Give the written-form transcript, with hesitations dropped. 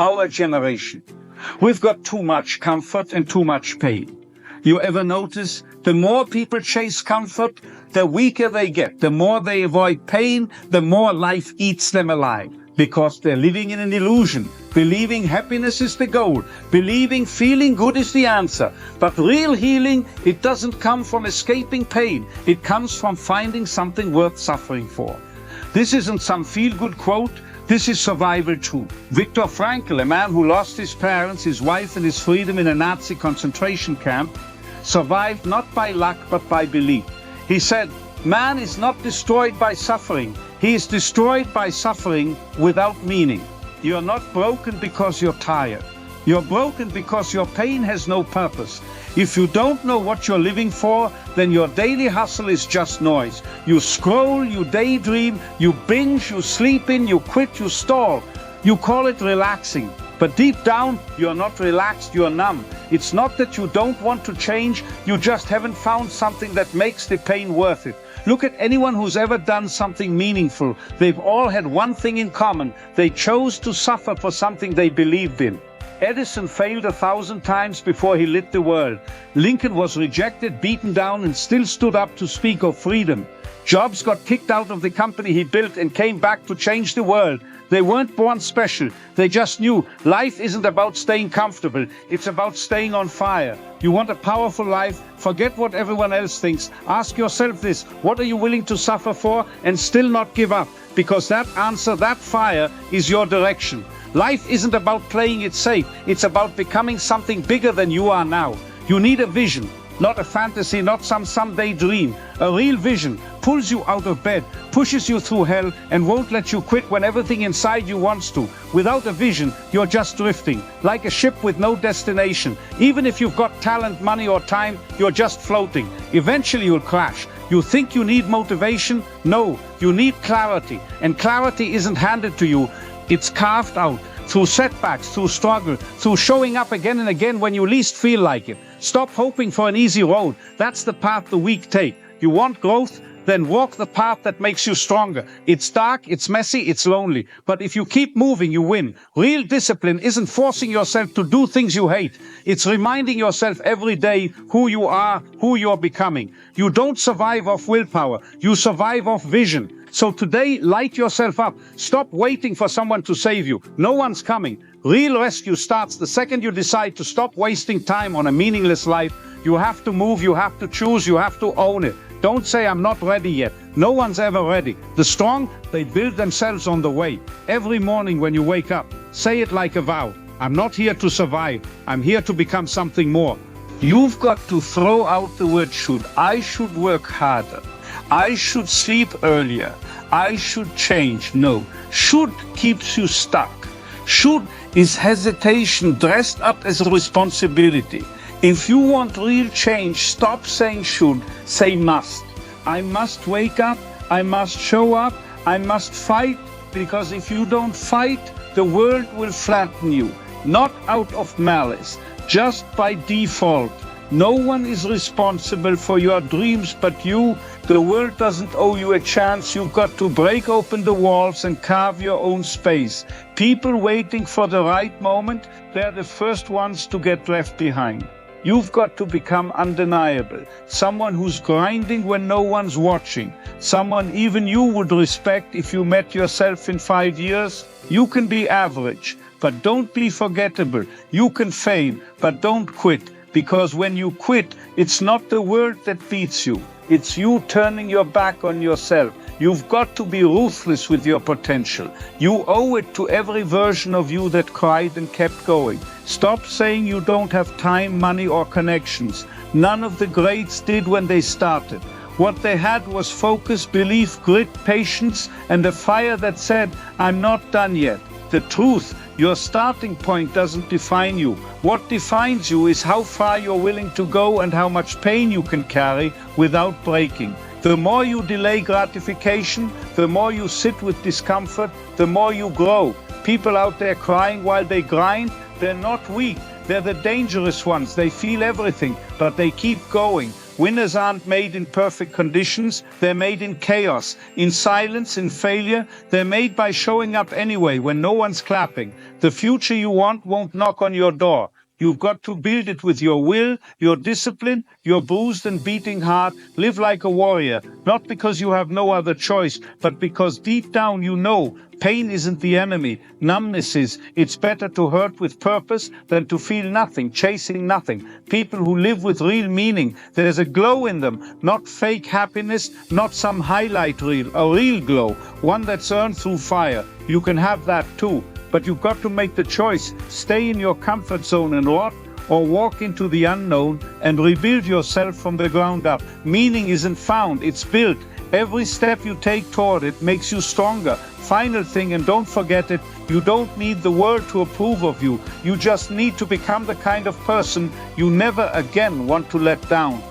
our generation. We've got too much comfort and too much pain. You ever notice the more people chase comfort, the weaker they get. The more they avoid pain, the more life eats them alive. Because they're living in an illusion, believing happiness is the goal, believing feeling good is the answer. But real healing, it doesn't come from escaping pain. It comes from finding something worth suffering for. This isn't some feel-good quote. This is survival too. Viktor Frankl, a man who lost his parents, his wife and his freedom in a Nazi concentration camp, survived not by luck but by belief. He said, "Man is not destroyed by suffering. He is destroyed by suffering without meaning." You're not broken because you're tired. You're broken because your pain has no purpose. If you don't know what you're living for, then your daily hustle is just noise. You scroll, you daydream, you binge, you sleep in, you quit, you stall. You call it relaxing. But deep down, you're not relaxed, you're numb. It's not that you don't want to change, you just haven't found something that makes the pain worth it. Look at anyone who's ever done something meaningful. They've all had one thing in common. They chose to suffer for something they believed in. Edison failed 1,000 times before he lit the world. Lincoln was rejected, beaten down, and still stood up to speak of freedom. Jobs got kicked out of the company he built and came back to change the world. They weren't born special. They just knew life isn't about staying comfortable. It's about staying on fire. You want a powerful life? Forget what everyone else thinks. Ask yourself this: what are you willing to suffer for and still not give up? Because that answer, that fire, is your direction. Life isn't about playing it safe. It's about becoming something bigger than you are now. You need a vision. Not a fantasy, not some someday dream. A real vision pulls you out of bed, pushes you through hell, and won't let you quit when everything inside you wants to. Without a vision, you're just drifting, like a ship with no destination. Even if you've got talent, money, or time, you're just floating. Eventually you'll crash. You think you need motivation? No, you need clarity. And clarity isn't handed to you. It's carved out through setbacks, through struggle, through showing up again and again when you least feel like it. Stop hoping for an easy road. That's the path the weak take. You want growth? Then walk the path that makes you stronger. It's dark, it's messy, it's lonely. But if you keep moving, you win. Real discipline isn't forcing yourself to do things you hate. It's reminding yourself every day who you are, who you're becoming. You don't survive off willpower. You survive off vision. So today, light yourself up. Stop waiting for someone to save you. No one's coming. Real rescue starts the second you decide to stop wasting time on a meaningless life. You have to move, you have to choose, you have to own it. Don't say, "I'm not ready yet." No one's ever ready. The strong, they build themselves on the way. Every morning when you wake up, say it like a vow. "I'm not here to survive. I'm here to become something more." You've got to throw out the word should. I should work harder. I should sleep earlier. I should change. No. Should keeps you stuck. Should is hesitation dressed up as a responsibility. If you want real change, stop saying should, say must. I must wake up, I must show up, I must fight, because if you don't fight, the world will flatten you. Not out of malice, just by default. No one is responsible for your dreams but you. The world doesn't owe you a chance. You've got to break open the walls and carve your own space. People waiting for the right moment, they're the first ones to get left behind. You've got to become undeniable. Someone who's grinding when no one's watching. Someone even you would respect if you met yourself in 5 years. You can be average, but don't be forgettable. You can fail, but don't quit. Because when you quit, it's not the world that beats you. It's you turning your back on yourself. You've got to be ruthless with your potential. You owe it to every version of you that cried and kept going. Stop saying you don't have time, money, or connections. None of the greats did when they started. What they had was focus, belief, grit, patience, and a fire that said, "I'm not done yet." The truth, your starting point doesn't define you. What defines you is how far you're willing to go and how much pain you can carry without breaking. The more you delay gratification, the more you sit with discomfort, the more you grow. People out there crying while they grind, they're not weak. They're the dangerous ones. They feel everything, but they keep going. Winners aren't made in perfect conditions, they're made in chaos, in silence, in failure. They're made by showing up anyway when no one's clapping. The future you want won't knock on your door. You've got to build it with your will, your discipline, your bruised and beating heart. Live like a warrior, not because you have no other choice, but because deep down you know pain isn't the enemy, numbness is. It's better to hurt with purpose than to feel nothing, chasing nothing. People who live with real meaning, there's a glow in them, not fake happiness, not some highlight reel, a real glow, one that's earned through fire. You can have that too. But you've got to make the choice, stay in your comfort zone and rot, or walk into the unknown and rebuild yourself from the ground up. Meaning isn't found, it's built. Every step you take toward it makes you stronger. Final thing, and don't forget it, you don't need the world to approve of you. You just need to become the kind of person you never again want to let down.